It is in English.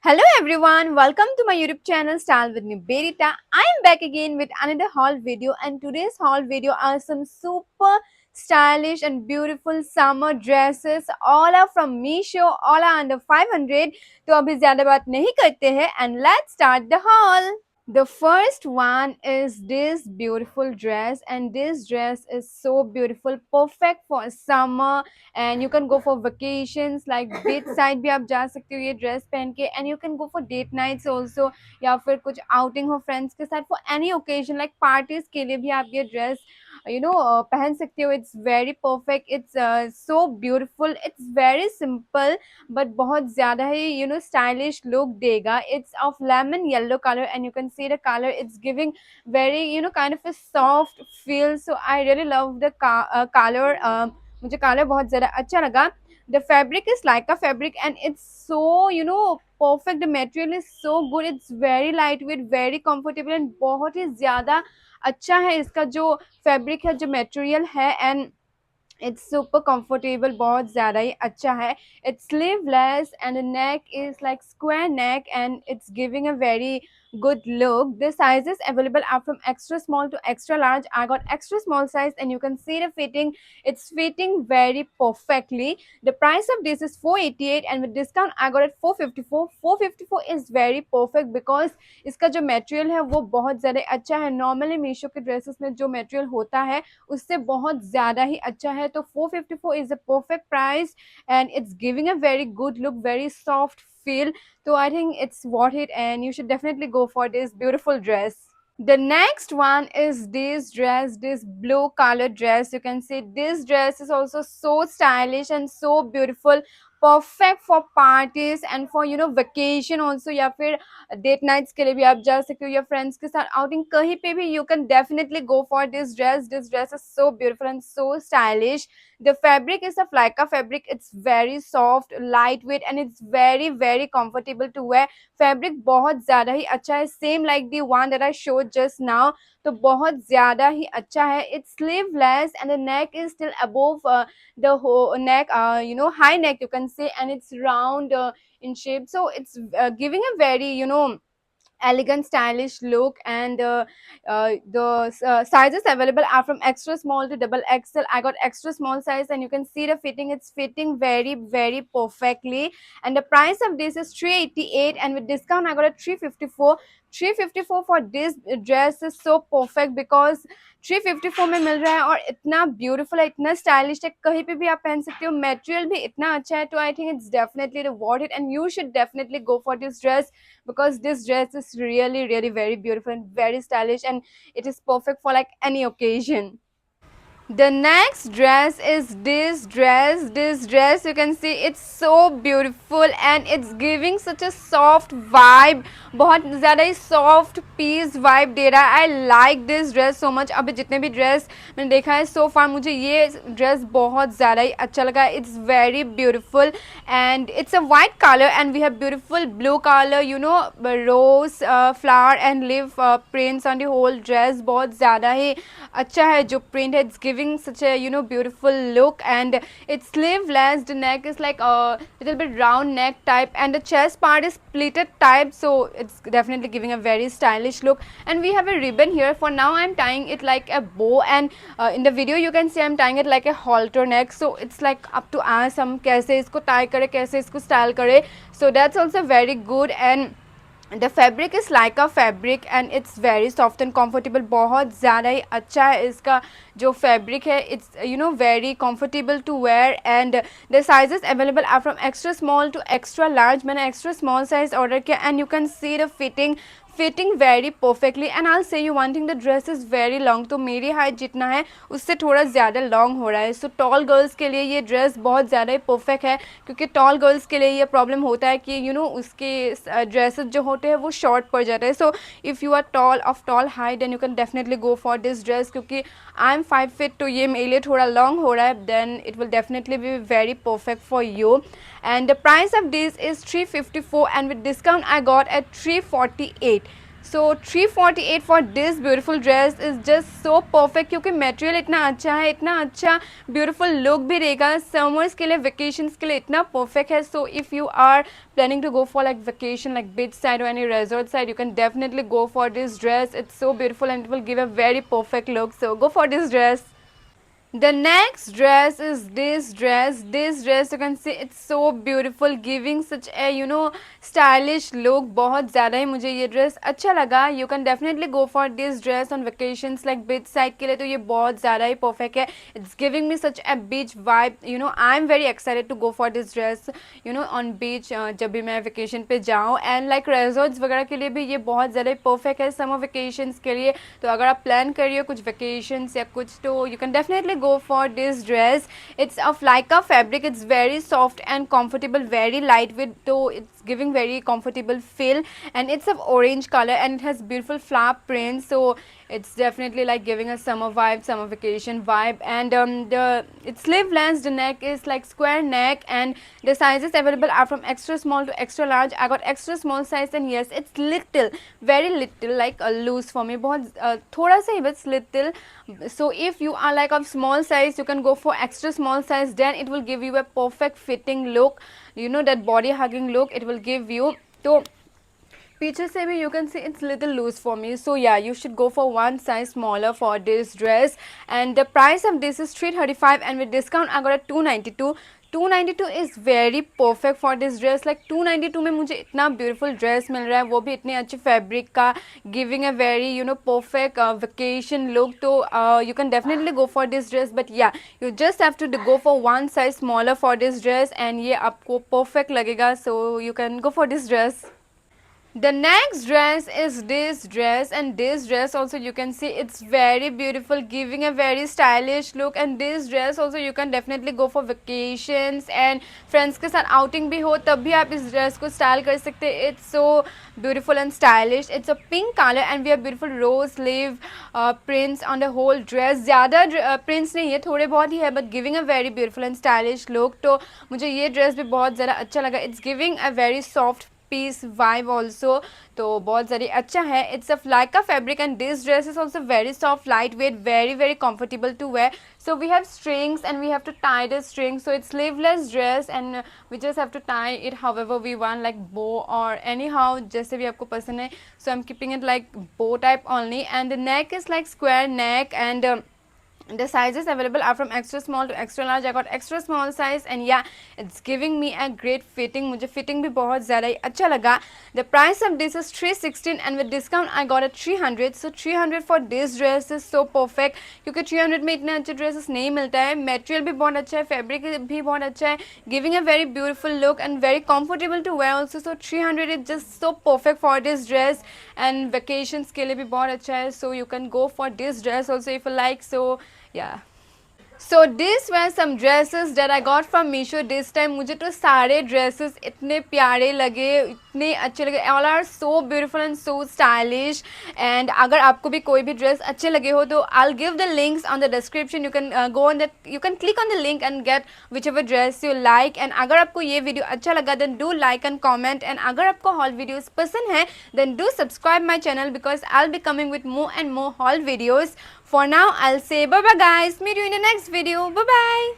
Hello everyone, welcome to my YouTube channel Style with Niberita. I am back again with another haul video, and today's haul video are some super stylish and beautiful summer dresses. All are from Meesho, all are under 500. तो अभी ज़्यादा बात नहीं करते हैं and let's start the haul. The first one is this beautiful dress, and this dress is so beautiful, perfect for summer, and you can go for vacations like beach side भी आप जा सकते हो ये dress पहन के, and you can go for date nights also, या फिर कुछ outing हो friends के साथ, for any occasion like parties के लिए भी आप ये dress पहन सकते हो. It's very perfect, it's so beautiful, it's very simple but बहुत ज़्यादा ही stylish look देगा. It's of lemon yellow color and you can see the color, it's giving very kind of a soft feel. So I really love the color. मुझे color बहुत ज़्यादा अच्छा लगा. The fabric is like a fabric and it's so perfect. The material is so good, it's very lightweight, very comfortable and बहुत ही ज़्यादा अच्छा है इसका जो fabric है, जो material है, and it's super comfortable, बहुत ज़्यादा ही अच्छा है. It's sleeveless and the neck is like square neck and it's giving a very good look. The sizes available are from extra small to extra large. I got extra small size and you can see the fitting. It's fitting very perfectly. The price of this is 488 and with discount I got it 454. 454 is very perfect because इसका जो material है वो बहुत ज़्यादा अच्छा है. Normally Meesho के dresses में जो material होता है उससे बहुत ज़्यादा ही अच्छा है. तो 454 is a perfect price and it's giving a very good look, very soft feel. So I think it's worth it and you should definitely go for this beautiful dress. The next one is this dress, this blue color dress. You can see this dress is also so stylish and so beautiful, perfect for parties and for vacation also, या फिर date nights के लिए भी आप जा सकते हो, या friends के साथ outing कहीं पे भी you can definitely go for this dress. This dress is so beautiful and so stylish. The fabric is a flyka fabric. It's very soft, lightweight and it's very comfortable to wear. Fabric बहुत ज़्यादा ही अच्छा है, same like the one that I showed just now. तो बहुत ज़्यादा ही अच्छा है. It's sleeveless and the neck is still above the neck, high neck you can say, and it's round in shape. So it's giving a very elegant stylish look, and the sizes available are from extra small to double XL. I got extra small size and you can see the fitting, it's fitting very perfectly. And the price of this is 388 and with discount I got a 354. 354 for this dress is so perfect because 354 में मिल रहा है और इतना beautiful है, इतना stylish है, कहीं पे भी आप पहन सकते हो. मटेरियल भी इतना अच्छा है. तो I think it's definitely the worth it and you should definitely go for this dress because this dress is really very beautiful and very stylish and it is perfect for like any occasion. The next dress is this dress. This dress, you can see it's so beautiful and it's giving such a soft vibe. बहुत ज़्यादा ही soft peace vibe दे रहा है. I like this dress so much. अभी जितने भी dress मैंने देखा है so far, मुझे ये dress बहुत ज़्यादा ही अच्छा लगा. It's very beautiful and it's a white color and we have beautiful blue color, rose flower and leaf prints on the whole dress. बहुत ज़्यादा ही अच्छा है जो print है. It's giving such a beautiful look and it's sleeveless. The neck is like a little bit round neck type and the chest part is pleated type, so it's definitely giving a very stylish look. And we have a ribbon here. For now I'm tying it like a bow, and in the video you can see I'm tying it like a halter neck. So it's like up to us हम कैसे इसको tie करें, कैसे इसको style करें. So that's also very good. And the fabric is like a fabric and it's very soft and comfortable. बहुत ज़्यादा ही अच्छा है इसका जो fabric है. It's very comfortable to wear and the sizes available are from extra small to extra large. मैंने extra small size order किया and you can see the fitting very perfectly. And I'll say you one thing, the dress is very long. तो मेरी height जितना है उससे थोड़ा ज़्यादा long हो रहा है. So tall girls के लिए ये dress बहुत ज़्यादा ही perfect है, क्योंकि tall girls के लिए ये problem होता है कि उसके dresses जो होते हैं वो short पड़ जाते हैं. So if you are of tall height then you can definitely go for this dress. क्योंकि I'm 5 feet तो ये मेरे लिए थोड़ा long हो रहा है, then it will definitely be very perfect for you. And the price of this is 354 and with discount I got at 348. So 348 for this beautiful dress is just so perfect, क्योंकि material इतना अच्छा है, इतना अच्छा beautiful look भी रहेगा summers के लिए, वेकेशंस के लिए इतना परफेक्ट है. So if you are planning to go for like vacation like beach side or any resort side, you can definitely go for this dress. It's so beautiful and it will give a very perfect look, so go for this dress. The next dress is this dress. This dress you can see it's so beautiful, giving such a stylish look. बहुत ज़्यादा ही मुझे ये dress अच्छा लगा. You can definitely go for this dress on vacations like beach side के लिए तो ये बहुत ज़्यादा ही perfect है. It's giving me such a beach vibe. I'm very excited to go for this dress. On beach जब भी मैं vacation पे जाऊँ, and like resorts वगैरह के लिए भी ये बहुत ज़्यादा ही perfect है summer vacations के लिए. तो अगर आप plan कर रही हो कुछ vacations या कुछ तो you can definitely go for this dress. It's of Lycra fabric. It's very soft and comfortable, very lightweight, though it's giving very comfortable feel, and it's of orange color and it has beautiful flower prints, so it's definitely like giving a summer vibe, summer vacation vibe. And its sleeve length, the neck is like square neck, and the sizes available are from extra small to extra large. I got extra small size, and yes, it's little, very little, like loose for me, बहुत थोड़ा सा ही बस little. So if you are like of small size, you can go for extra small size, then it will give you a perfect fitting look, that body hugging look it will give you. So पीछे से भी you can see it's little loose for me, so yeah, you should go for one size smaller for this dress. And the price of this is 335, and with discount I got a 292. 292 is very perfect for this dress. like 292 में मुझे इतना beautiful dress मिल रहा है, वो भी इतने अच्छे fabric का, giving a very perfect vacation look. तो you can definitely go for this dress, but yeah, you just have to go for one size smaller for this dress, and ये आपको perfect लगेगा, so you can go for this dress. The next dress is this dress, and this dress also you can see it's very beautiful, giving a very stylish look. And this dress also you can definitely go for vacations and friends के साथ outing भी हो तब भी आप इस dress को style कर सकते हैं. It's so beautiful and stylish. It's a pink color and we have beautiful rose leaf prints on the whole dress. ज़्यादा prints नहीं है, थोड़े बहुत ही है, but giving a very beautiful and stylish look. तो मुझे ये dress भी बहुत ज़्यादा अच्छा लगा. It's giving a very soft peace vibe also, तो बहुत ज़्यादा अच्छा है. It's of Lycra fabric, and this dress is also very soft, light weight, very very comfortable to wear. So we have strings and we have to tie the strings, so it's sleeveless dress and we just have to tie it however we want, like bow or anyhow जैसे भी आपको पसंद है. So I'm keeping it like bow type only, and the neck is like square neck, and the sizes available are from extra small to extra large. I got extra small size, and yeah, it's giving me a great fitting. मुझे fitting भी बहुत ज़्यादा ही अच्छा लगा. The price of this is 316, and with discount I got a 300. So 300 for this dress is so perfect, क्योंकि 300 में इतने अच्छे dresses नहीं मिलता है. Material भी बहुत अच्छा है, fabric भी बहुत अच्छा है, giving a very beautiful look and very comfortable to wear also. So 300 is just so perfect for this dress, and vacations के लिए भी बहुत अच्छा है. So you can go for this dress also if you like. So yeah. So these were some dresses that I got from Meesho this time. मुझे तो सारे dresses इतने प्यारे लगे, इतने अच्छे लगे. All are so beautiful and so stylish. And अगर आपको भी कोई भी dress अच्छे लगे हो तो I'll give the links on the description. You can go on that, you can click on the link and get whichever dress you like. And अगर आपको ये video अच्छा लगा then do like and comment. And अगर आपको haul videos पसंद है then do subscribe my channel, because I'll be coming with more and more haul videos. For now, I'll say bye bye guys. Meet you in the next video. Bye bye.